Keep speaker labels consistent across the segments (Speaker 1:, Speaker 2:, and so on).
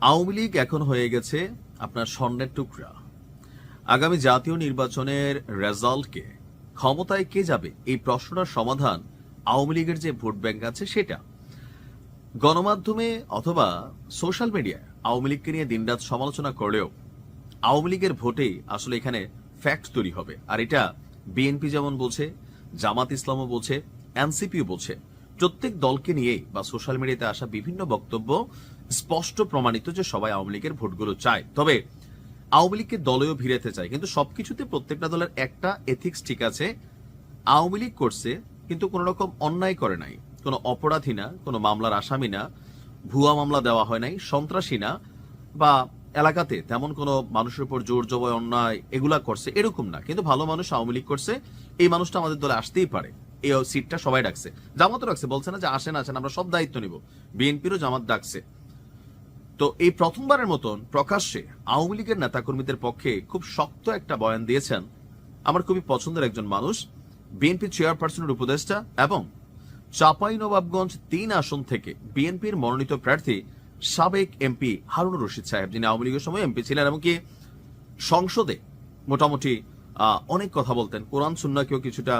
Speaker 1: আওয়ামী লীগ এখন হয়ে গেছে আপনার স্বর্ণের টুকরা। আগামী জাতীয় নির্বাচনের রেজাল্টকে ক্ষমতায় কে যাবে এই প্রশ্নটার সমাধান আওয়ামী লীগের যে ভোট ব্যাংক আছে সেটা। গণমাধ্যমে অথবা সোশ্যাল মিডিয়ায় আওয়ামী লীগকে নিয়ে দিনরাত সমালোচনা করলেও আওয়ামী লীগের ভোটে আসলে এখানে ফ্যাক্ট তৈরি হবে। আর এটা বিএনপি যেমন বলছে, জামাত ইসলামও বলছে, এনসিপিও বলছে। প্রত্যেক দলকে নিয়ে বা সোশ্যাল মিডিয়াতে আসা বিভিন্ন বক্তব্য স্পষ্ট প্রমাণিত যে সবাই আওয়ামী লীগের ভোটগুলো চায়। তবে আওয়ামী লীগকে দলেও ভিড়াতে চায়, কিন্তু সবকিছুতে প্রত্যেকটা দলের একটা এথিক্স ঠিক আছে। আওয়ামী লীগ করছে কিন্তু কোন রকম অন্যায় করে নাই, কোনো অপরাধী না, কোনো মামলার আসামি না, ভুয়া মামলা দেওয়া হয় নাই, সন্ত্রাসী না, বা এলাকাতে তেমন কোনো মানুষের উপর জোর জবয় অন্যায় এগুলা করছে এরকম না। কিন্তু ভালো মানুষ আওয়ামী লীগ করছে, এই মানুষটা আমাদের দলে আসতেই পারে, এই সিটটা সবাই ডাকছে, জামাতও ডাকছে, বলছে না যে আসেন আসেন আমরা সব দায়িত্ব নিব, বিএনপিরও জামাত ডাকছে। তো এই প্রথমবারের মতন প্রকাশ্যে আওয়ামী লীগের নেতাকর্মীদের পক্ষে খুব শক্ত একটা বয়ান দিয়েছেন আমার খুবই পছন্দের একজন মানুষ, বিএনপি চেয়ারপারসনের উপদেষ্টা এবং চাঁপাইনবাবগঞ্জ ৩ আসন থেকে বিএনপির মনোনীত প্রার্থী সাবেক এমপি হারুনুর রশিদ সাহেব, যিনি আওয়ামী লীগের সময় এমপি ছিলেন, এমনকি সংসদে মোটামুটি অনেক কথা বলতেন, কোরআন সুন্নাহকেও কিছুটা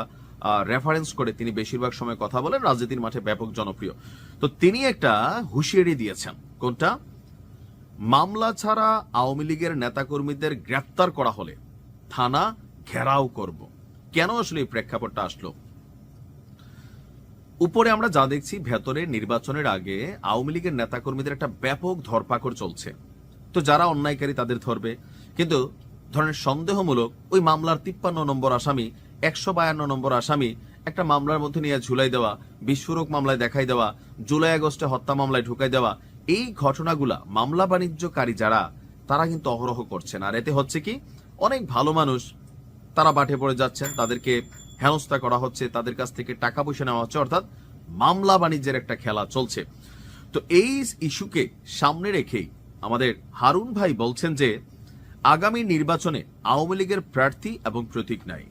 Speaker 1: রেফারেন্স করে তিনি বেশিরভাগ সময় কথা বলেন, রাজনীতির মাঠে ব্যাপক জনপ্রিয়। তো তিনি একটা হুঁশিয়ারি দিয়েছেন, কোনটা? মামলা ছাড়া আওয়ামী লীগের নেতাকর্মীদের গ্রেফতার করা হলে থানা ঘেরাও করব। কেন আসলে এই প্রেক্ষাপটটা আসলো? উপরে আমরা যা দেখছি, ভেতরে নির্বাচনের আগে আওয়ামী লীগের নেতাকর্মীদের একটা ব্যাপক ধরপাকড় চলছে। তো যারা অন্যায়কারী তাদের ধরবে, কিন্তু ধরনের সন্দেহমূলক ওই মামলার 53 নম্বর আসামি, 152 নম্বর আসামি একটা মামলার মধ্যে নিয়ে ঝুলাই দেওয়া, বিস্ফোরক মামলায় দেখাই দেওয়া, জুলাই আগস্টে হত্যা মামলায় ঢুকাই দেওয়া, এই ঘটনাগুলা মামলা বাণিজ্যকারী যারা তারা কিন্তু অহরহ করছেন। আর এতে হচ্ছে কি, অনেক ভালো মানুষ তারা বাটে পড়ে যাচ্ছেন, তাদেরকে হেনস্থা করা হচ্ছে, তাদের কাছ থেকে টাকা পয়সা নেওয়া হচ্ছে, অর্থাৎ মামলা বাণিজ্যের একটা খেলা চলছে। তো এই ইস্যুকে সামনে রেখেই আমাদের হারুন ভাই বলছেন যে আগামী নির্বাচনে আওয়ামী লীগের প্রার্থী এবং প্রতীক নাই,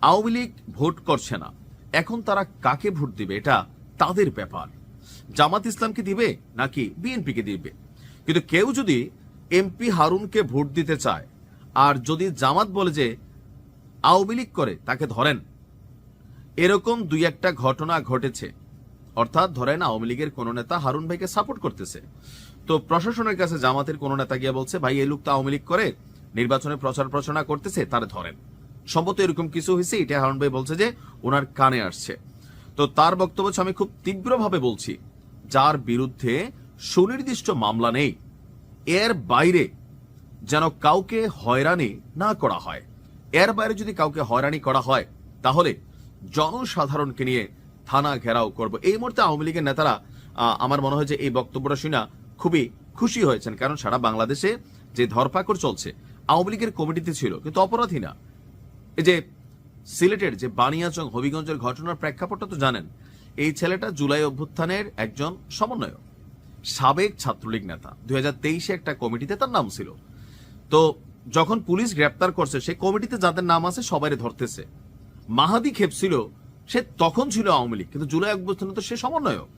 Speaker 1: আওয়ামী লীগ ভোট করছে না, এখন তারা কাকে ভোট দিবে এটা তাদের ব্যাপার, জামাত ইসলামকে দিবে নাকি বিএনপিকে দিবে। কিন্তু কেউ যদি এমপি হারুনকে ভোট দিতে চায় আর যদি জামাত বলে যে আওয়ামী লীগ করে তাকে ধরেন, এরকম দুই একটা ঘটনা ঘটেছে। অর্থাৎ ধরেন আওয়ামী লীগের কোন নেতা হারুন ভাইকে সাপোর্ট করতেছে, তো প্রশাসনের কাছে জামাতের কোন নেতা গিয়ে বলছে ভাই এই লোক তো আওয়ামী লীগ করে, নির্বাচনে প্রচার প্রচারণা করতেছে, তারে ধরেন। সম্ভবত এরকম কিছু হয়েছে, এটা হারুন ভাই বলছে যে ওনার কানে আসছে। তো তার বক্তব্য আমি খুব তীব্রভাবে বলছি, যার বিরুদ্ধে সুনির্দিষ্ট মামলা নেই, এর বাইরে যেন কাউকে হয়রানি না করা হয়। এর বাইরে যদি কাউকে হয়রানি করা হয় তাহলে জনসাধারণকে নিয়ে থানা ঘেরাও করব। এই মুহূর্তে আওয়ামী লীগের নেতারা আমার মনে হয় যে এই বক্তব্যটা শুনে খুবই খুশি হয়েছেন, কারণ সারা বাংলাদেশে যে ধরপাকড় চলছে, আওয়ামী লীগের কমিটিতে ছিল কিন্তু অপরাধী না। এই যে সিলেটের যে বানিয়াচং হবিগঞ্জের ঘটনার প্রেক্ষাপটটা তো জানেন, এই ছেলেটা জুলাই অভ্যুত্থানের একজন সমন্বয়ক, সাবেক ছাত্রলীগ নেতা, 2023-এ একটা কমিটিতে তার নাম ছিল। তো যখন পুলিশ গ্রেপ্তার করছে, সেই কমিটিতে যাদের নাম আছে সবাই ধরতেছে। মাহাদি খেপছিল, সে তখন ছিল আওয়ামী লীগ, কিন্তু জুলাই অভ্যুত্থানে তো সে সমন্বয়ক,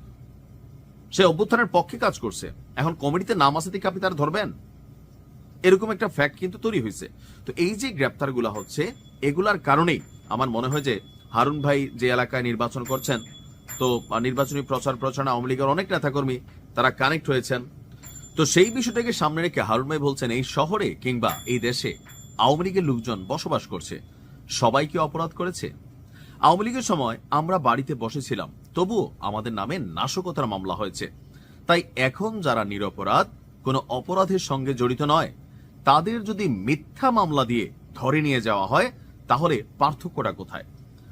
Speaker 1: সে অভ্যুত্থানের পক্ষে কাজ করছে। এখন কমিটিতে নাম আছে থেকে আপনি তারা ধরবেন? এরকম একটা ফ্যাক্ট কিন্তু তৈরি হয়েছে। তো এই যে গ্রেপ্তার গুলা হচ্ছে, এগুলার কারণেই আমার মনে হয় যে হারুন ভাই যে এলাকায় নির্বাচন করছেন, তো নির্বাচনী প্রচার প্রচারণা আওয়ামী লীগের অনেক নেতাকর্মী তারা কানেক্ট হয়েছেন। তো সেই বিষয়টাকে সামনে রেখে হারুন ভাই বলছেন, এই শহরে কিংবা এই দেশে আওয়ামী লীগের লোকজন বসবাস করছে, সবাই কি অপরাধ করেছে? আওয়ামী লীগের সময় আমরা বাড়িতে বসেছিলাম, তবুও আমাদের নামে নাশকতার মামলা হয়েছে। তাই এখন যারা নিরপরাধ, কোনো অপরাধের সঙ্গে জড়িত নয়, তাদের যদি মিথ্যা মামলা দিয়ে ধরে নিয়ে যাওয়া হয় তাহলে পার্থক্যটা কোথায়?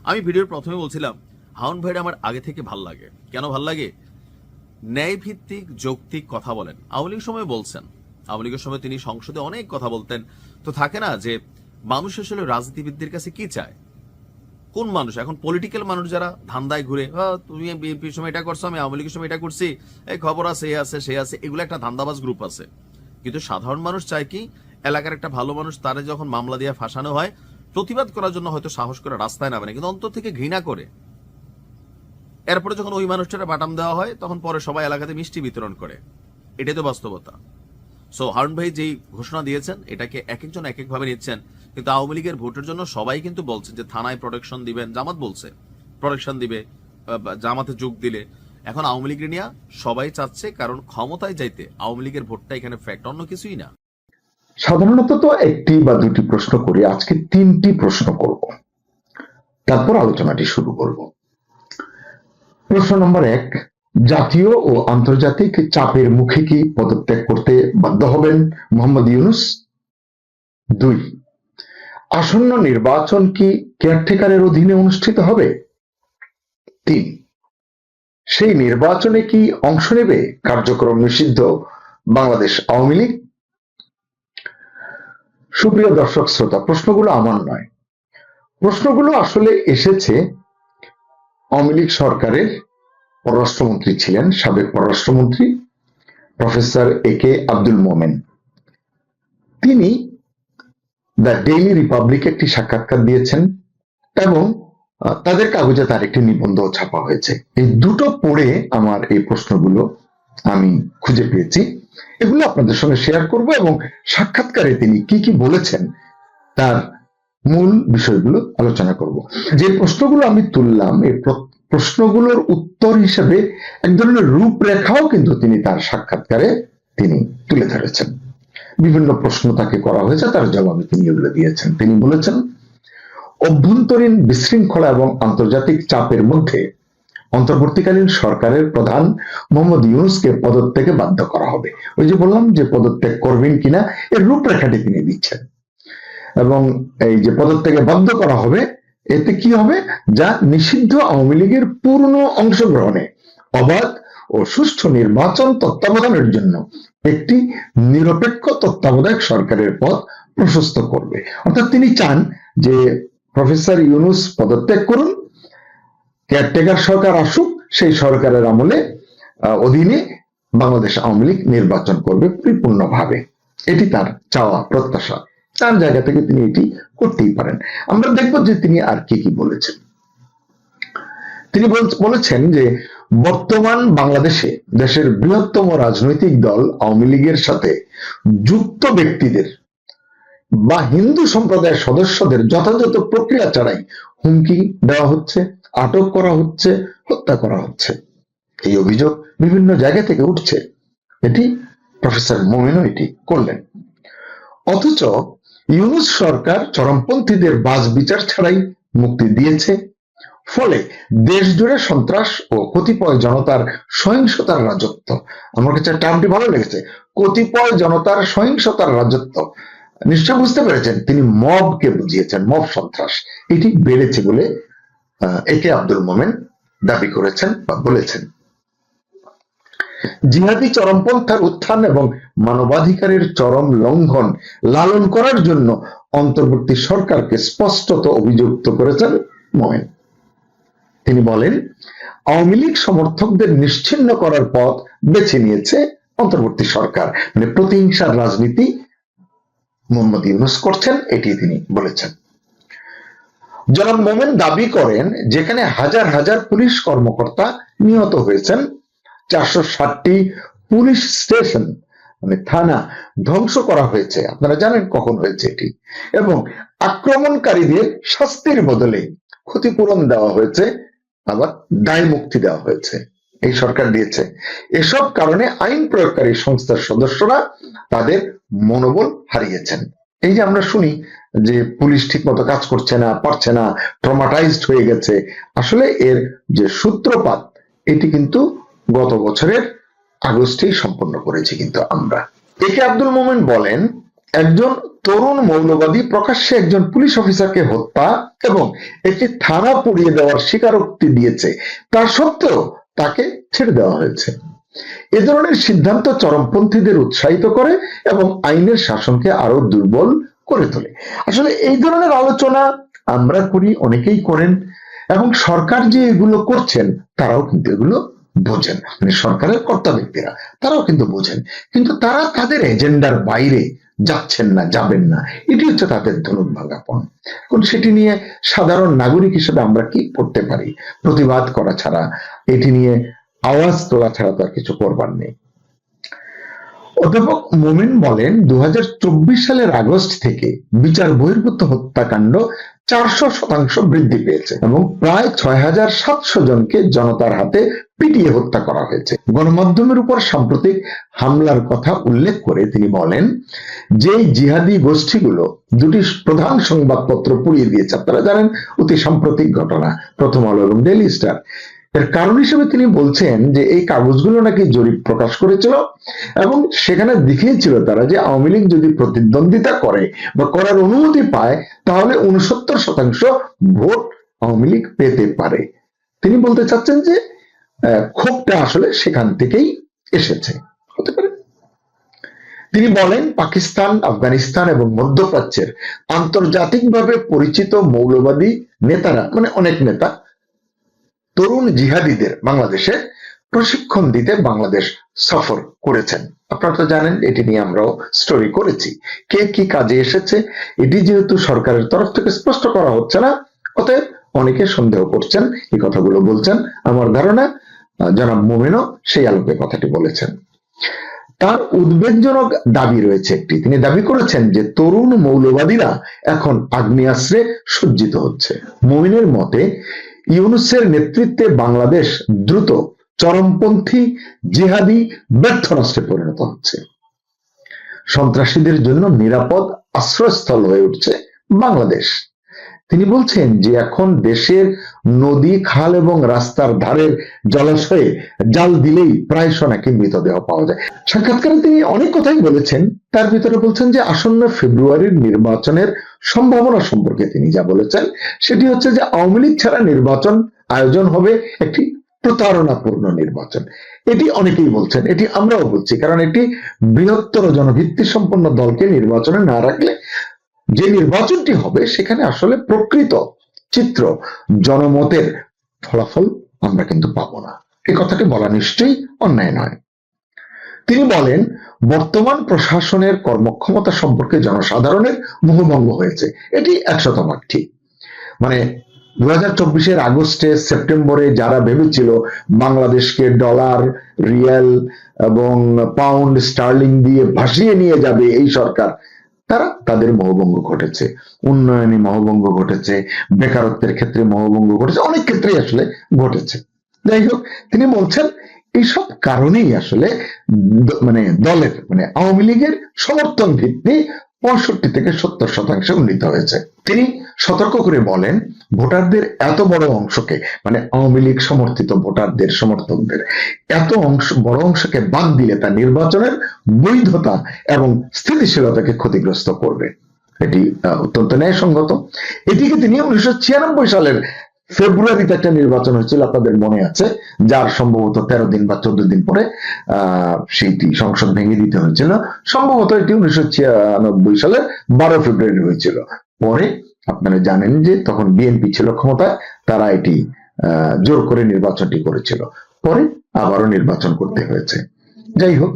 Speaker 1: আমি ভিডিওর প্রথমে বলছিলাম হারুন ভাইয়ের আমার আগে থেকে ভাল লাগে। কেন ভাল লাগে? ন্যায় ভিত্তিক যৌক্তিক কথা বলেন। আওয়ামী লীগের সময় বলছেন, আওয়ামী লীগের সময় তিনি সংসদে অনেক কথা বলতেন। তো থাকে না যে মানুষ আসলে রাজনীতিবিদদের কাছে কি চায়, কোন মানুষ এখন পলিটিক্যাল মানুষ যারা ধান্দায় ঘুরে, তুমি বিএনপির সময় এটা করছো, আমি আওয়ামী লীগের সময় এটা করছি, এই খবর আছে, এ আছে, সে আছে, এগুলো একটা ধান্দাবাজ গ্রুপ আছে। কিন্তু সাধারণ মানুষ চায় কি, এলাকার একটা ভালো মানুষ তারে যখন মামলা দিয়ে ফাঁসানো হয়, প্রতিবাদ করার জন্য হয়তো সাহস করে রাস্তায় নামে না, কিন্তু অন্তর থেকে ঘৃণা করে। এরপরে যখন ওই মানুষটারে বাটাম দেওয়া হয়, তখন পরে সবাই এলাকাতে মিষ্টি বিতরণ করে। এটাই তো বাস্তবতা। সো হারুন ভাই যেই ঘোষণা দিয়েছেন এটাকে এক একজন এক একভাবে নিচ্ছেন, কিন্তু আওয়ামী লীগের ভোটের জন্য সবাই কিন্তু বলছে যে থানায় প্রোটেকশন দিবেন, জামাত বলছে প্রোটেকশন দিবে, জামাতে যোগ দিলে। এখন আওয়ামী লীগের নিয়ে সবাই চাচ্ছে, কারণ ক্ষমতায় যাইতে আওয়ামী লীগের ভোটটা এখানে ফ্যাক্ট, অন্য কিছুই না।
Speaker 2: সাধারণত তো একটি বা দুটি প্রশ্ন করি, আজকে তিনটি প্রশ্ন করব, তারপর আলোচনাটি শুরু করব। প্রশ্ন নম্বর 1, জাতীয় ও আন্তর্জাতিক চাপের মুখে কি পদত্যাগ করতে বাধ্য হবেন মোহাম্মদ ইউনূস? 2, আসন্ন নির্বাচন কি কেয়ারটেকারের অধীনে অনুষ্ঠিত হবে? 3, সেই নির্বাচনে কি অংশ নেবে কার্যক্রম নিষিদ্ধ বাংলাদেশ আওয়ামী লীগ? সুপ্রিয় দর্শক শ্রোতা, প্রশ্নগুলো আমার নয়, প্রশ্নগুলো আসলে এসেছে আওয়ামী লীগ সরকারের পররাষ্ট্রমন্ত্রী ছিলেন সাবেক পররাষ্ট্রমন্ত্রী প্রফেসর একে আব্দুল মোমেন। তিনি দ্য ডেইলি রিপাবলিক একটি সাক্ষাৎকার দিয়েছেন এবং তাদের কাগজে তার একটি নিবন্ধ ছাপা হয়েছে। এই দুটো পড়ে আমার এই প্রশ্নগুলো আমি খুঁজে পেয়েছি, এগুলো আপনাদের সঙ্গে শেয়ার করব এবং সাক্ষাৎকারে তিনি কি কি বলেছেন তার মূল বিষয়গুলো আলোচনা করব। যে প্রশ্নগুলো আমি তুললাম, এই প্রশ্নগুলোর উত্তর হিসেবে এক ধরনের রূপরেখাও কিন্তু তিনি তার সাক্ষাৎকারে তিনি তুলে ধরেছেন। বিভিন্ন প্রশ্ন তাকে করা হয়েছে, তার জবাবে তিনি এগুলো দিয়েছেন। তিনি বলেছেন, অভ্যন্তরীণ বিশৃঙ্খলা এবং আন্তর্জাতিক চাপের মধ্যে অন্তর্বর্তীকালীন সরকারের প্রধান মোহাম্মদ ইউনূসকে পদত্যাগে বাধ্য করা হবে। ওই যে বললাম যে পদত্যাগ করবেন কিনা এর রূপরেখাটি তিনি দিচ্ছেন, এবং এই যে পদত্যাগে বাধ্য করা হবে এতে কি হবে, যা নিষিদ্ধ আওয়ামী লীগের পূর্ণ অংশগ্রহণে অবাধ ও সুষ্ঠু নির্বাচন তত্ত্বাবধানের জন্য একটি নিরপেক্ষ তত্ত্বাবধায়ক সরকারের পথ প্রশস্ত করবে। অর্থাৎ তিনি চান যে প্রফেসর ইউনূস পদত্যাগ করুন, কেয়ারটেকার সরকার আসুক, সেই সরকারের আমলে অধীনে বাংলাদেশ আওয়ামী লীগ নির্বাচন করবে পরিপূর্ণভাবে। এটি তার চাওয়া প্রত্যাশা, তার জায়গা থেকে তিনি এটি করতেই পারেন। আমরা দেখব যে তিনি আর কি কি বলেছেন। তিনি বলেছেন যে বর্তমান বাংলাদেশে দেশের বৃহত্তম রাজনৈতিক দল আওয়ামী লীগের সাথে যুক্ত ব্যক্তিদের বা হিন্দু সম্প্রদায়ের সদস্যদের যথাযথ প্রক্রিয়া ছাড়াই হুমকি দেওয়া হচ্ছে, আটক করা হচ্ছে, হত্যা করা হচ্ছে। এই অভিযোগ বিভিন্ন জায়গা থেকে উঠছে। এটি প্রফেসর মোমেনও এটি করলেন। অথচ ইউনূস সরকার চরমপন্থীদের বাজ বিচার ছাড়াই মুক্তি দিয়েছে, ফলে দেশ জুড়ে সন্ত্রাস ও কতিপয় জনতার সহিংসতার রাজত্ব, আমার কাছে টার্মটি ভালো লেগেছে, কতিপয় জনতার সহিংসতার রাজত্ব, নিশ্চয় বুঝতে পেরেছেন তিনি মবকে বুঝিয়েছেন, মব সন্ত্রাস, এটি বেড়েছে বলে একে আব্দুল মোমেন দাবি করেছেন বা বলেছেন। জিহাদি চরমপন্থার উত্থান এবং মানবাধিকারের চরম লঙ্ঘন লালন করার জন্য অন্তর্বর্তী সরকারকে স্পষ্টত অভিযুক্ত করেছেন মোমেন। তিনি বলেন, আওয়ামী লীগ সমর্থকদের নিশ্চিহ্ন করার পথ বেছে নিয়েছে অন্তর্বর্তী সরকার, মানে প্রতিহিংসার রাজনীতি মোহাম্মদ ইউনূস করছেন, এটি তিনি বলেছেন। জনাব মোমেন দাবি করেন, যেখানে হাজার হাজার পুলিশ কর্মকর্তা নিহত হয়েছেন, 460টি পুলিশ স্টেশন মানে থানা ধ্বংস করা হয়েছে, আপনারা জানেন কখন হয়েছে এটি, এবং আক্রমণকারীদের শাস্তির বদলে ক্ষতিপূরণ দেওয়া হয়েছে, আবার দায় মুক্তি দেওয়া হয়েছে, এই সরকার দিয়েছে। এসব কারণে আইন প্রয়োগকারী সংস্থার সদস্যরা তাদের মনোবল হারিয়েছেন। এই যে আমরা শুনি যে পুলিশ ঠিক মতো কাজ করছে না, পারছে না, ট্রমাটাইজড হয়ে গেছে, আসলে এর যে সূত্রপাত এটি কিন্তু গত বছরের আগস্টেই সম্পন্ন করেছি কিন্তু আমরা। একে আব্দুল মোমেন বলেন, একজন তরুণ মৌলবাদী প্রকাশ্যে একজন পুলিশ অফিসারকে হত্যা এবং একটি থানা পুড়িয়ে দেওয়ার স্বীকারোক্তি দিয়েছে, তার সত্ত্বেও তাকে ছেড়ে দেওয়া হয়েছে। এ ধরনের সিদ্ধান্ত চরমপন্থীদের উৎসাহিত করে এবং আইনের শাসনকে আরো দুর্বল করে তোলে। আসলে এই ধরনের আলোচনা আমরা করি, অনেকেই করেন, এবং সরকার যে এগুলো করছেন তারাও কিন্তু এগুলো বোঝেন, মানে সরকারের কর্তা ব্যক্তিরা তারাও কিন্তু বোঝেন, কিন্তু তারা তাদের এজেন্ডার বাইরে যাচ্ছেন না, যাবেন না, এটি হচ্ছে তাদের ধনুক ভাঙাপন। এখন সেটি নিয়ে সাধারণ নাগরিক হিসেবে আমরা কি করতে পারি? প্রতিবাদ করা ছাড়া, এটি নিয়ে আওয়াজ তোলা ছাড়া তো আর কিছু করবার নেই। অধ্যাপক মোমেন বলেন 2024 সালের আগস্ট থেকে বিচার বহির্ভূত হত্যাকাণ্ড 400% বৃদ্ধি পেয়েছে এবং প্রায় 6700 জনকে জনতার হাতে পিটিয়ে হত্যা করা হয়েছে। গণমাধ্যমের উপর সাম্প্রতিক হামলার কথা উল্লেখ করে তিনি বলেন যে জিহাদি গোষ্ঠীগুলো দুটি প্রধান সংবাদপত্র পুড়িয়ে দিয়েছে, আপনারা জানেন অতি সাম্প্রতিক ঘটনা, প্রথম আলো এবং ডেইলি স্টার। এর কারণ হিসেবে তিনি বলছেন যে এই কাগজগুলো নাকি জরিপ প্রকাশ করেছিল এবং সেখানে দেখিয়েছিল তারা যে আওয়ামী লীগ যদি প্রতিদ্বন্দ্বিতা করে বা করার অনুমতি পায় তাহলে 69% ভোট আওয়ামী লীগ পেতে পারে। তিনি বলতে চাচ্ছেন যে ক্ষোভটা আসলে সেখান থেকেই এসেছে, হতে পারে। তিনি বলেন পাকিস্তান, আফগানিস্তান এবং মধ্যপ্রাচ্যের আন্তর্জাতিকভাবে পরিচিত মৌলবাদী নেতারা, মানে অনেক নেতা, তরুণ জিহাদিদের বাংলাদেশে প্রশিক্ষণ দিতে বাংলাদেশ সফর করেছেন। আপনারা তো জানেন, এটি নিয়ে আমরাও স্টোরি করেছি। কে কি কাজে এসেছে এটি যেহেতু সরকারের তরফ থেকে স্পষ্ট করা হচ্ছে না, অতএব অনেকে সন্দেহ করছেন, এই কথাগুলো বলছেন। আমার ধারণা জনাব মোমেনও সেই আলোকে কথাটি বলেছেন। তার উদ্বেগজনক দাবি রয়েছে একটি, তিনি দাবি করেছেন যে তরুণ মৌলবাদীরা এখন আগ্নেয়াস্ত্রে সজ্জিত হচ্ছে। মোমিনের মতে ইউনূসের নেতৃত্বে বাংলাদেশ দ্রুত চরমপন্থী জিহাদি ব্যর্থ রাষ্ট্রে পরিণত হচ্ছে। সন্ত্রাসীদের জন্য নিরাপদ আশ্রয়স্থল হয়ে উঠছে বাংলাদেশ। তিনি বলছেন যে এখন দেশের নদী, খাল এবং রাস্তার ধারের জলাশয়ে জাল দিলেই প্রায়শ নাকি মৃতদেহ পাওয়া যায়। সাক্ষাৎকারে তিনি অনেক কথাই বলেছেন, তার ভিতরে বলছেন যে আসন্ন ফেব্রুয়ারির নির্বাচনের সম্ভাবনা সম্পর্কে তিনি যা বলেছেন সেটি হচ্ছে যে আওয়ামী লীগ ছাড়া নির্বাচন আয়োজন হবে একটি প্রতারণাপূর্ণ নির্বাচন। এটি অনেকেই বলছেন, এটি আমরাও বলছি, কারণ এটি বৃহত্তর জনভিত্তি সম্পন্ন দলকে নির্বাচনে না রাখলে যে নির্বাচনটি হবে সেখানে আসলে প্রকৃত চিত্র, জনমতের ফলাফল আমরা কিন্তু পাবো না। এই কথাটি বলা নিশ্চয়ই অন্যায় নয়। তিনি বলেন বর্তমান প্রশাসনের কর্মক্ষমতা সম্পর্কে জনসাধারণের মোহভঙ্গ হয়েছে, এটি 100% ঠিক। মানে 2024 আগস্টে, সেপ্টেম্বরে যারা ভেবেছিল বাংলাদেশকে ডলার, রিয়াল এবং পাউন্ড স্টার্লিং দিয়ে ভাসিয়ে নিয়ে যাবে এই সরকার, তাদের মোহভঙ্গ ঘটেছে। উন্নয়নে মোহভঙ্গ ঘটেছে, বেকারত্বের ক্ষেত্রে মোহভঙ্গ ঘটেছে, অনেক ক্ষেত্রেই আসলে ঘটেছে। যাই হোক, তিনি বলছেন এইসব কারণেই আসলে মানে দলের, মানে আওয়ামী লীগের সমর্থন ভিত্তি 65 থেকে 70% উন্নীত হয়েছে। তিনি সতর্ক করে বলেন ভোটারদের এত বড় অংশকে, মানে আওয়ামী লীগ সমর্থিত ভোটারদের, সমর্থকদের এত বড় অংশকে বাদ দিলে তা নির্বাচনের বৈধতা এবং স্থিতিশীলতাকে ক্ষতিগ্রস্ত করবে। এটি অত্যন্ত ন্যায়সঙ্গত। এটিকে তিনি 1996 সালের ফেব্রুয়ারিতে একটা নির্বাচন হয়েছিল, আপনাদের মনে আছে, যার সম্ভবত 13 দিন বা 14 দিন পরে সেইটি সংসদ ভেঙে দিতে হয়েছিল। সম্ভবত এটি 1996 সালের 12 ফেব্রুয়ারি হয়েছিল। পরে আপনারা জানেন যে তখন বিএনপি ছিল ক্ষমতায়, তারা এটি জোর করে নির্বাচনটি করেছিল, পরে আবারও নির্বাচন করতে হয়েছে। যাই হোক,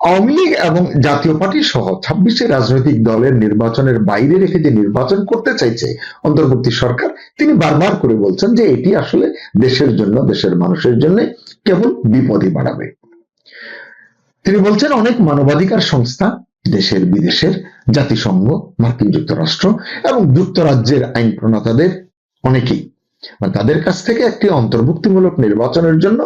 Speaker 2: আওয়ামী লীগ এবং জাতীয় পার্টি সহ 26 রাজনৈতিক দলের নির্বাচনের বাইরে রেখে যে নির্বাচন করতে চাইছে অন্তর্বর্তী সরকার, তিনি বারবার করে বলছেন যে এটি আসলে দেশের জন্য, দেশের মানুষের জন্য কেবল বিপদই বাড়াবে। তিনি বলছেন অনেক মানবাধিকার সংস্থা, দেশের বিদেশের, জাতিসংঘ, মার্কিন যুক্তরাষ্ট্র এবং যুক্তরাজ্যের আইন প্রণেতাদের অনেকেই তাদের কাছ থেকে একটি অন্তর্ভুক্তিমূলক নির্বাচনের জন্য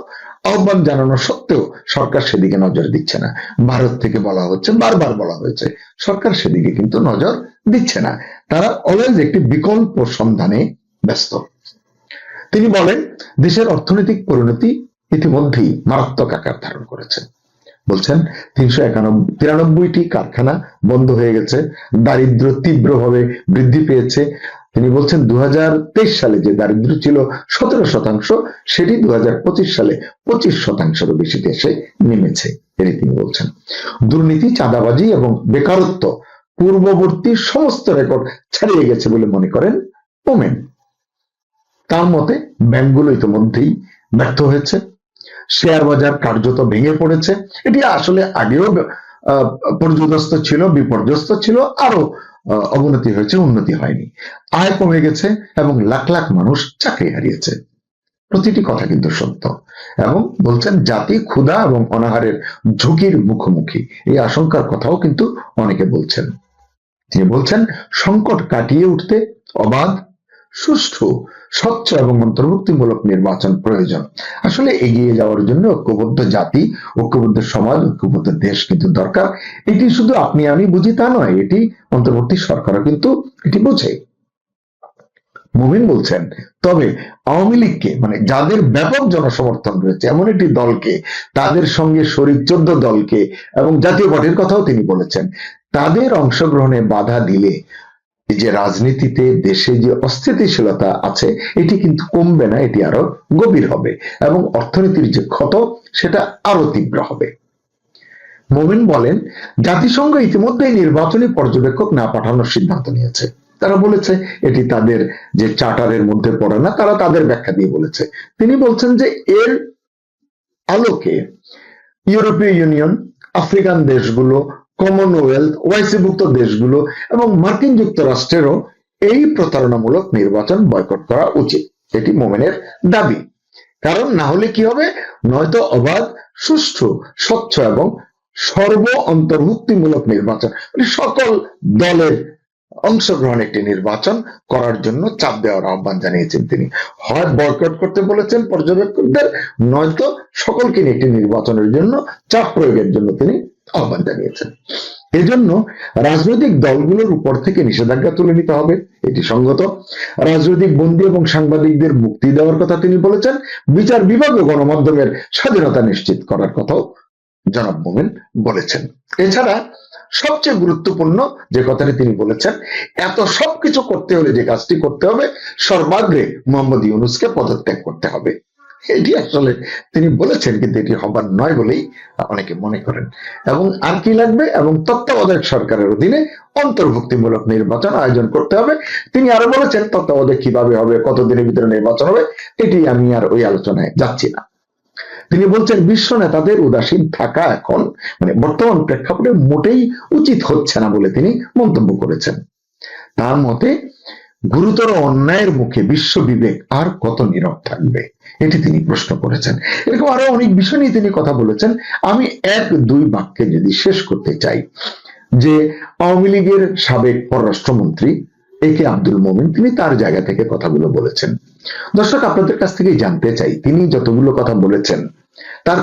Speaker 2: আহ্বান জানানো সত্ত্বেও সরকার সেদিকে নজর দিচ্ছে না। ভারত থেকে বলা হচ্ছে, বারবার বলা হয়েছে, সরকার সেদিকে কিন্তু নজর দিচ্ছে না। তারা অলওয়েজ একটি বিকল্প সন্ধানে ব্যস্ত। তিনি বলেন দেশের অর্থনৈতিক পরিণতি ইতিমধ্যেই মারাত্মক আকার ধারণ করেছে। বলছেন 393টি কারখানা বন্ধ হয়ে গেছে, দারিদ্র তীব্রভাবে বৃদ্ধি পেয়েছে। তিনি বলছেন 2023 সালে যে দারিদ্র ছিল 17%, সেটি 2025 সালে 25%-এরও বেশি দেশে নেমেছে, এটি তিনি বলছেন। দুর্নীতি, চাঁদাবাজি এবং বেকারত্ব পূর্ববর্তী সমস্ত রেকর্ড ছাড়িয়ে গেছে বলে মনে করেন মোমেন। তার মতে ব্যাংকগুলো ইতিমধ্যেই ব্যর্থ হয়েছে, শেয়ার বাজার কার্যত ভেঙে পড়েছে, এটি আসলে আগেও পর্যদস্ত ছিল, বিপর্যস্ত ছিল, আরো অবনতি হয়েছে, উন্নতি হয়নি। আয় কমে গেছে এবং লাখ লাখ মানুষ চাকরি হারিয়েছে। প্রতিটি কথা কিন্তু সত্য। এবং বলছেন জাতি ক্ষুধা এবং অনাহারের ঝুঁকির মুখোমুখি, এই আশঙ্কার কথাও কিন্তু অনেকে বলছেন। তিনি বলছেন সংকট কাটিয়ে উঠতে অবাধ, সুষ্ঠু, স্বচ্ছ এবং অন্তর্ভুক্তিমূলক নির্বাচন প্রয়োজন। আসলে এগিয়ে যাওয়ার জন্য ঐক্যবদ্ধ জাতি, ঐক্যবদ্ধ সমাজ, ঐক্যবদ্ধ দেশ কিন্তু দরকার। এটি শুধু আপনি আমি বুঝি তা নয়, এটি অন্তর্বর্তী সরকারও কিন্তু এটি বোঝে। মুমিন বলছেন তবে আওয়ামী লীগকে, মানে যাদের ব্যাপক জনসমর্থন রয়েছে এমন একটি দলকে, তাদের সঙ্গে শরিক 14 দলকে এবং জাতীয় পার্টির কথাও তিনি বলেছেন, তাদের অংশগ্রহণে বাধা দিলে এই যে রাজনীতিতে দেশে যে অস্থিতিশীলতা আছে এটি কিন্তু কমবে না, এটি আরো গভীর হবে এবং অর্থনীতির যে ক্ষত সেটা আরো তীব্র হবে। মোমিন বলেন জাতিসংঘ ইতিমধ্যেই নির্বাচনী পর্যবেক্ষক না পাঠানোর সিদ্ধান্ত নিয়েছে। তারা বলেছে এটি তাদের যে চার্টারের মধ্যে পড়ে না, তারা তাদের ব্যাখ্যা দিয়ে বলেছে। তিনি বলছেন যে এর আলোকে ইউরোপীয় ইউনিয়ন, আফ্রিকান দেশগুলো, কমনওয়েলথ, ওআইসিভুক্ত দেশগুলো এবং মার্কিন যুক্তরাষ্ট্রেরও এই প্রতারণামূলক নির্বাচন বয়কট করা উচিত, এটি মোমেনের দাবি। কারণ না হলে কি হবে, নয়তো অবাধ, সুষ্ঠু, স্বচ্ছ এবং সর্ব অন্তর্ভুক্তিমূলক নির্বাচন, মানে সকল দলের অংশগ্রহণ একটি নির্বাচন করার জন্য চাপ দেওয়ার আহ্বান জানিয়েছেন তিনি। হয় বয়কট করতে বলেছেন পর্যবেক্ষকদের, নয়তো সকলকে নিয়ে একটি নির্বাচনের জন্য চাপ প্রয়োগের জন্য তিনি আহ্বান জানিয়েছেন। এজন্য রাজনৈতিক দলগুলোর উপর থেকে নিষেধাজ্ঞা তুলে নিতে হবে, এটি সঙ্গত। রাজনৈতিক বন্দী এবং সাংবাদিকদের মুক্তি দেওয়ার কথা তিনি বলেছেন। বিচার বিভাগ ও গণমাধ্যমের স্বাধীনতা নিশ্চিত করার কথাও জনাব মোমেন বলেছেন। এছাড়া সবচেয়ে গুরুত্বপূর্ণ যে কথাটি তিনি বলেছেন, এত সবকিছু করতে হলে যে কাজটি করতে হবে, সর্বাগ্রে মোহাম্মদ ইউনূসকে পদত্যাগ করতে হবে। এটি আসলে তিনি বলেছেন, কিন্তু এটি হবার নয় বলেই অনেকে মনে করেন। এবং আর কি লাগবে, এবং তত্ত্বাবধায়ক সরকারের অধীনে অন্তর্ভুক্তিমূলক নির্বাচন আয়োজন করতে হবে। তিনি আরো বলেছেন তত্ত্বাবধায়ক কিভাবে হবে, কতদিনের ভিতরে নির্বাচন হবে, এটি আমি আর ওই আলোচনায় যাচ্ছি না। তিনি বলছেন বিশ্ব নেতাদের উদাসীন থাকা এখন, মানে বর্তমান প্রেক্ষাপটে মোটেই উচিত হচ্ছে না বলে তিনি মন্তব্য করেছেন। তার মতে গুরুতর অন্যায়ের মুখে বিশ্ব বিবেক আর কত নীরব থাকবে, এটি তিনি প্রশ্ন করেছেন। এরকম আরো অনেক বিষয় নিয়ে তিনি কথা বলেছেন। আমি 1-2 বাক্যে যদি শেষ করতে চাই, যে আওয়ামী লীগের সাবেক পররাষ্ট্রমন্ত্রী একে আব্দুল মোমিন, তিনি তার জায়গা থেকে কথাগুলো বলেছেন। দর্শক, আপনাদের কাছ থেকে জানতে চাই, তিনি যতগুলো কথা বলেছেন তার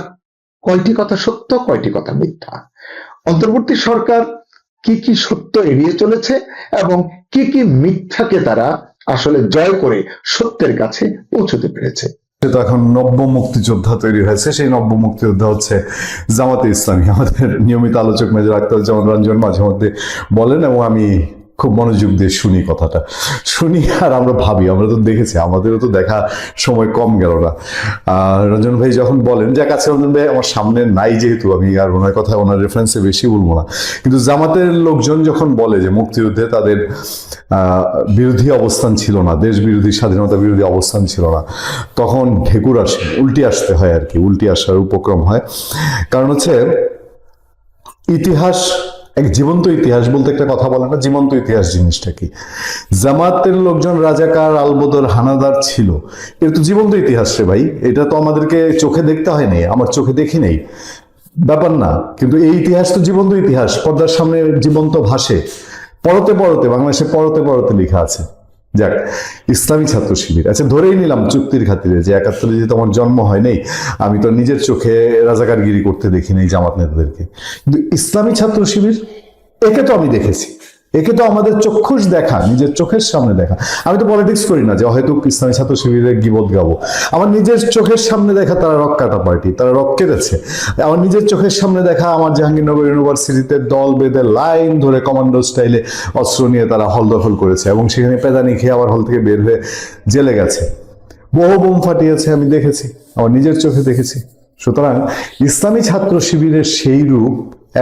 Speaker 2: কয়টি কথা সত্য, কয়টি কথা মিথ্যা? অন্তর্বর্তী সরকার কি কি সত্য এড়িয়ে চলেছে এবং কি কি মিথ্যাকে তারা আসলে জয় করে সত্যের কাছে পৌঁছতে পেরেছে?
Speaker 3: তো এখন নব্য মুক্তিযোদ্ধা তৈরি হয়েছে, সেই নব্য মুক্তিযোদ্ধা হচ্ছে জামাতে ইসলামী। আমাদের নিয়মিত আলোচক মেজর আখতারুজ্জামান রঞ্জন মাঝে মধ্যে বলেন এবং আমি খুব মনোযোগ দিয়ে শুনি, কথাটা শুনি আর আমরা ভাবি, আমরা তো দেখেছি, আমাদেরও তো দেখা সময় কম গেল না। রঞ্জন ভাই যখন বলেন, যার কাছে রঞ্জন ভাই আমার সামনে নাই যেহেতু আমি আর ওনার কথা ওনার রেফারেন্সে বেশি বলবো না, কিন্তু জামাতের লোকজন যখন বলে যে মুক্তিযুদ্ধে তাদের বিরোধী অবস্থান ছিল না, দেশ বিরোধী, স্বাধীনতা বিরোধী অবস্থান ছিল না, তখন ঢেকুর আসে, উল্টি আসতে হয় আর কি, উল্টি আসার উপক্রম হয়। কারণ হচ্ছে ইতিহাস, এক জীবন্ত ইতিহাস বলতে একটা কথা বলে না, জীবন্ত ইতিহাস জিনিসটা কি? জামাতের লোকজন রাজাকার, আলবদর, হানাদার ছিল, এটা তো জীবন্ত ইতিহাস রে ভাই, এটা তো আমাদেরকে চোখে দেখতে হয়নি, আমার চোখে দেখি নেই, ব্যাপার না। কিন্তু এই ইতিহাস তো জীবন্ত ইতিহাস, পর্দার সামনে জীবন্ত ভাষে, পরতে পরতে, বাংলাদেশে পরতে পরতে লেখা আছে। যাক, ইসলামী ছাত্র শিবির, আচ্ছা ধরেই নিলাম চুক্তির খাতিরে যে 71 যেহেতু আমার জন্ম হয় নাই, আমি তো নিজের চোখে রাজাকারগিরি করতে দেখি নাই জামাত নেতাদেরকে, কিন্তু ইসলামী ছাত্র শিবির, একে তো আমি দেখেছি, একে তো আমাদের চক্ষুষ দেখা, নিজের চোখের সামনে দেখা। আমি তো পলিটিক্স করি না যে হয়তো ইসলামী ছাত্র শিবিরের গীবত গাবো, আমার নিজের চোখের সামনে দেখা তারা রক কাটা পার্টি, তারা রক কেটেছে। আমার নিজের চোখের সামনে দেখা আমার জাহাঙ্গীরনগর ইউনিভার্সিটিতে দল বেঁধে লাইন ধরে কমান্ডো স্টাইলে অস্ত্র নিয়ে তারা হল দখল করেছে এবং সেখানে পেদানি খেয়ে আবার হল থেকে বের হয়ে জেলে গেছে, বহু বোম ফাটিয়েছে, আমি দেখেছি, আমার নিজের চোখে দেখেছি। সুতরাং ইসলামী ছাত্র শিবিরের সেই রূপ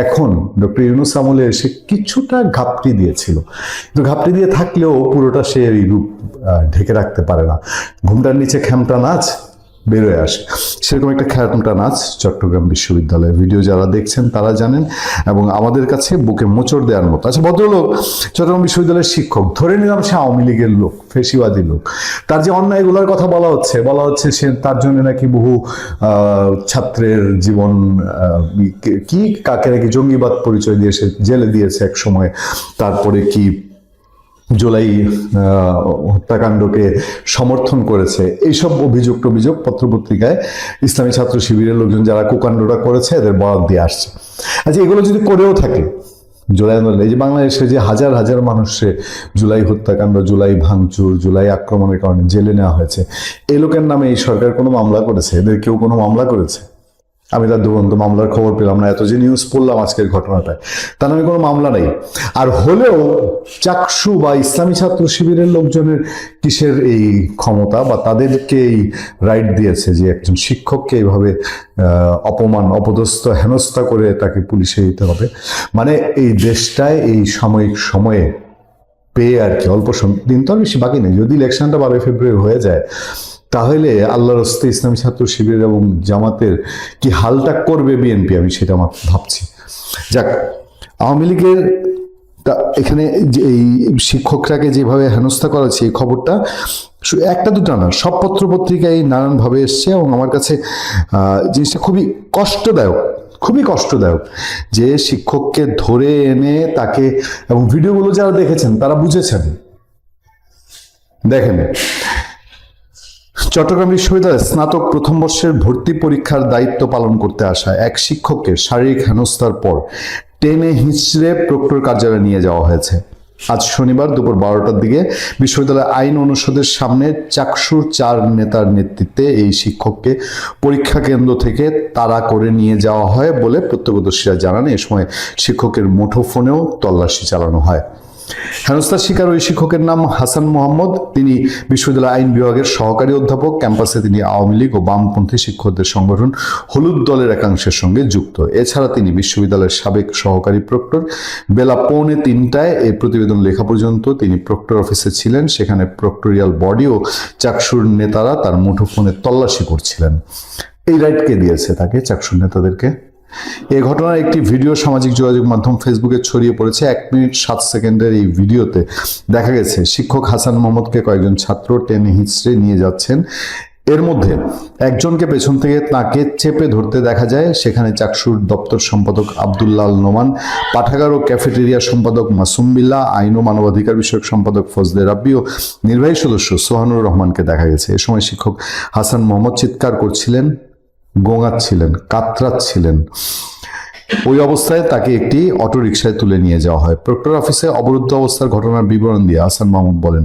Speaker 3: এখন ডক্টর ইউনূস আমলে এসে কিছুটা ঘাপটি দিয়েছিল, কিন্তু ঘাপটি দিয়ে থাকলেও পুরোটা সে এই রূপ ঢেকে রাখতে পারে না। ঘুমটার নিচে খ্যামটা নাচ, বেরোয় আসে। সেরকম একটা খ্যাটমটা নাচ চট্টগ্রাম বিশ্ববিদ্যালয়ে, ভিডিও যারা দেখছেন তারা জানেন এবং আমাদের কাছে বুকে মোচড় দেওয়ার মতো। আচ্ছা, ভদ্রলোক চট্টগ্রাম বিশ্ববিদ্যালয়ের শিক্ষক, ধরে নিলাম সে আওয়ামী লীগের লোক, ফেসিবাদী লোক, তার যে অন্যায়গুলোর কথা বলা হচ্ছে সে তার জন্য নাকি বহু ছাত্রের জীবন কি কাকে নাকি জঙ্গিবাদ পরিচয় দিয়ে সে জেলে দিয়েছে এক সময়, তারপরে কি জুলাই হত্যাকাণ্ডকে সমর্থন করেছে, এইসব অভিযোগ পত্রপত্রিকায় ইসলামী ছাত্র শিবিরের লোকজন যারা কুকাণ্ডটা করেছে এদের বরাত দিয়ে আসছে। আচ্ছা, এগুলো যদি করেও থাকে, জুলাই আন্দোলন, এই যে বাংলাদেশে যে হাজার হাজার মানুষে জুলাই হত্যাকাণ্ড, জুলাই ভাঙচুর, জুলাই আক্রমণের কারণে জেলে নেওয়া হয়েছে, এই লোকের নামে এই সরকার কোনো মামলা করেছে? এদের কেউ কোনো মামলা করেছে? আমি তার দুরন্ত মামলার খবর পেলাম না, এত যে নিউজ পড়লাম আজকের ঘটনাটায়, তার নামে কোনো মামলা নেই। আর হলেও চাকসু বা ইসলামী ছাত্র শিবিরের লোকজনের কিসের এই ক্ষমতা বা তাদেরকে এই রাইট দিয়েছে যে একজন শিক্ষককে এইভাবে অপমান, অপদস্থ, হেনস্থা করে তাকে পুলিশে দিতে হবে? মানে এই দেশটায় এই সাময়িক সময়ে পেয়ে আর কি, অল্প দিন তো আর বেশি বাকি নেই, যদি ইলেকশনটা 12 ফেব্রুয়ারি হয়ে যায় তাহলে আল্লাহর হস্তে ইসলামী ছাত্র শিবির এবং জামাতের কি হালটা করবে বিএনপি, আমি সেটা আমার ভাবছি। যাক, আওয়ামী লীগের এখানে যে এই শিক্ষকরাকে যেভাবে হেনস্থা করেছে, এই খবরটা একটা দুটা না, সব পত্রপত্রিকায় নানানভাবে এসছে এবং আমার কাছে জিনিসটা খুবই কষ্টদায়ক যে শিক্ষককে ধরে এনে তাকে, এবং ভিডিওগুলো যারা দেখেছেন তারা বুঝেছেন। দেখেন, চট্টগ্রাম বিশ্ববিদ্যালয়ের স্নাতক প্রথম বর্ষের ভর্তি পরীক্ষার দায়িত্ব পালন করতে আসা এক শিক্ষককে শারীরিক হেনস্থার পর টেনে হিঁচড়ে প্রক্টর কার্যালয়ে নিয়ে যাওয়া হয়েছে। আজ শনিবার দুপুর 12টার দিকে বিশ্ববিদ্যালয় আইন অনুষদের সামনে চাকসুর 4 নেতার নেতৃত্বে এই শিক্ষককে পরীক্ষা কেন্দ্র থেকে তাড়া করে নিয়ে যাওয়া হয় বলে প্রত্যক্ষদর্শীরা জানান। এ সময় শিক্ষকের মুঠোফোনেও তল্লাশি চালানো হয়। হেনস্থার শিকার ওই শিক্ষকের নাম হাসান মোহাম্মদ। তিনি বিশ্ববিদ্যালয় আইন বিভাগের সহকারী অধ্যাপক। ক্যাম্পাসে তিনি আওয়ামী লীগ ও বামপন্থী শিক্ষকদের সংগঠন হলুদ দলের একাংশের সঙ্গে যুক্ত। এছাড়া তিনি বিশ্ববিদ্যালয়ের সাবেক সহকারী প্রক্টর। বেলা 2:45 এই প্রতিবেদন লেখা পর্যন্ত তিনি প্রক্টর অফিসে ছিলেন। সেখানে প্রক্টোরিয়াল বডি ও চাকসুর নেতারা তার মুঠোফোনে তল্লাশি করছিলেন। এই রাইট কে দিয়েছে তাকে, চাকসুর নেতাদেরকে? এ ঘটনার একটি ভিডিও সামাজিক যোগাযোগ মাধ্যম ফেসবুকে ছড়িয়ে পড়েছে। 1 মিনিট 7 সেকেন্ডের এই ভিডিওতে দেখা গেছে শিক্ষক হাসান মোহাম্মদকে কয়েকজন ছাত্র টেনে হিঁচড়ে নিয়ে যাচ্ছেন। এর মধ্যে একজনকে পেছন থেকে তাকে চেপে ধরতে দেখা যায়। সেখানে চাকসুর দপ্তর সম্পাদক আব্দুল্লাহ আল নোমান, পাঠাগার ও ক্যাফেটেরিয়া সম্পাদক মাসুম বিল্লাহ, আইন ও মানবাধিকার বিষয়ক সম্পাদক ফজলে রাব্বি ও নির্বাহী সদস্য সোহানুর রহমানকে দেখা গেছে। এ সময় শিক্ষক হাসান মোহাম্মদ চিৎকার করছিলেন, গোঙাচ্ছিলেন, কাতরাচ্ছিলেন। ওই অবস্থায় তাকে একটি অটোরিকশায় তুলে নিয়ে যাওয়া হয়। প্রক্টর অফিসে অবরুদ্ধ অবস্থার ঘটনার বিবরণ দিয়ে হাসান মাহমুদ বলেন,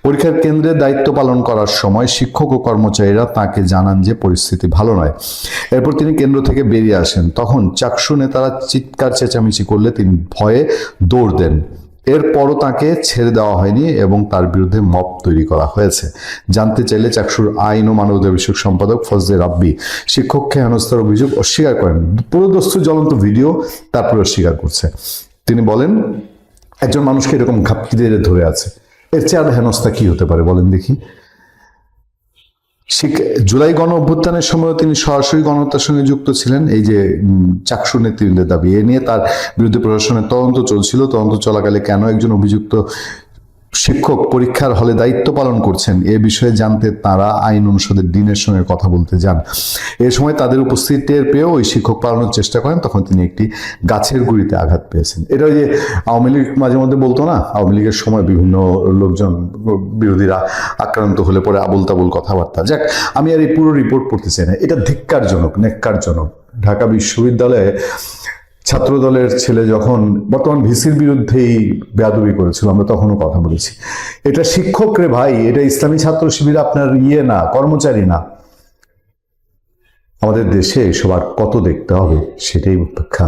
Speaker 3: পরীক্ষার কেন্দ্রে দায়িত্ব পালন করার সময় শিক্ষক ও কর্মচারীরা তাকে জানান যে পরিস্থিতি ভালো নয়। এরপর তিনি কেন্দ্র থেকে বেরিয়ে আসেন। তখন চাকসু নেতারা চিৎকার চেঁচামেচি করলে তিনি ভয়ে দৌড় দেন। এরপরও তাকে ছেড়ে দেওয়া হয়নি এবং তার বিরুদ্ধে মব তৈরি করা হয়েছে। জানতে চাইলে চাকসুর আইন ও মানবাধিকার বিষয়ক সম্পাদক ফজলে রাব্বি শিক্ষককে হেনস্থার অভিযোগ অস্বীকার করেন। পুরো দস্তুর জ্বলন্ত ভিডিও, তারপরে অস্বীকার করছে। তিনি বলেন, একজন মানুষকে এরকম ঘাপটি দিয়ে ধরে আছে, এর চেয়ে আর হেনস্থা কি হতে পারে বলেন দেখি? জুলাই গণ অভ্যুত্থানের সময় তিনি সরাসরি গণহত্যার সঙ্গে যুক্ত ছিলেন। এই যে চাকসু নেতৃবৃন্দের দাবি, এ নিয়ে তার বিরুদ্ধে প্রশাসনের তদন্ত চলছিল। তদন্ত চলাকালে কেন একজন অভিযুক্ত শিক্ষক পরীক্ষার হলে দায়িত্ব পালন করছেন এ বিষয়ে জানতে তারা আইন অনুষদের ডিনের সঙ্গে কথা বলতে যান। এ সময় তাদের উপস্থিতি টের পেয়েও ওই শিক্ষক পালানোর চেষ্টা করেন। তখন তিনি একটি গাছের গুঁড়িতে আঘাত পেয়েছেন। এটা ওই যে আওয়ামী লীগ মাঝে মধ্যে বলতো না, আওয়ামী লীগের সময় বিভিন্ন লোকজন, বিরোধীরা আক্রান্ত হলে পরে আবুল তাবুল কথাবার্তা। যাক, আমি আর এই পুরো রিপোর্ট পড়তে চাই না। এটা ধিক্কারজনক, নেক্কারজনক। ঢাকা বিশ্ববিদ্যালয়ে ছাত্র দলের ছেলে যখন বর্তমান ভিসির বিরুদ্ধেই বেয়াদবি করেছিল, আমরা তখনও কথা বলেছি, এটা শিক্ষক রে ভাই, এটা ইসলামী ছাত্র শিবির আপনার না, কর্মচারী না। আমাদের দেশে এসব আর কত দেখতে হবে সেটাই অপেক্ষা।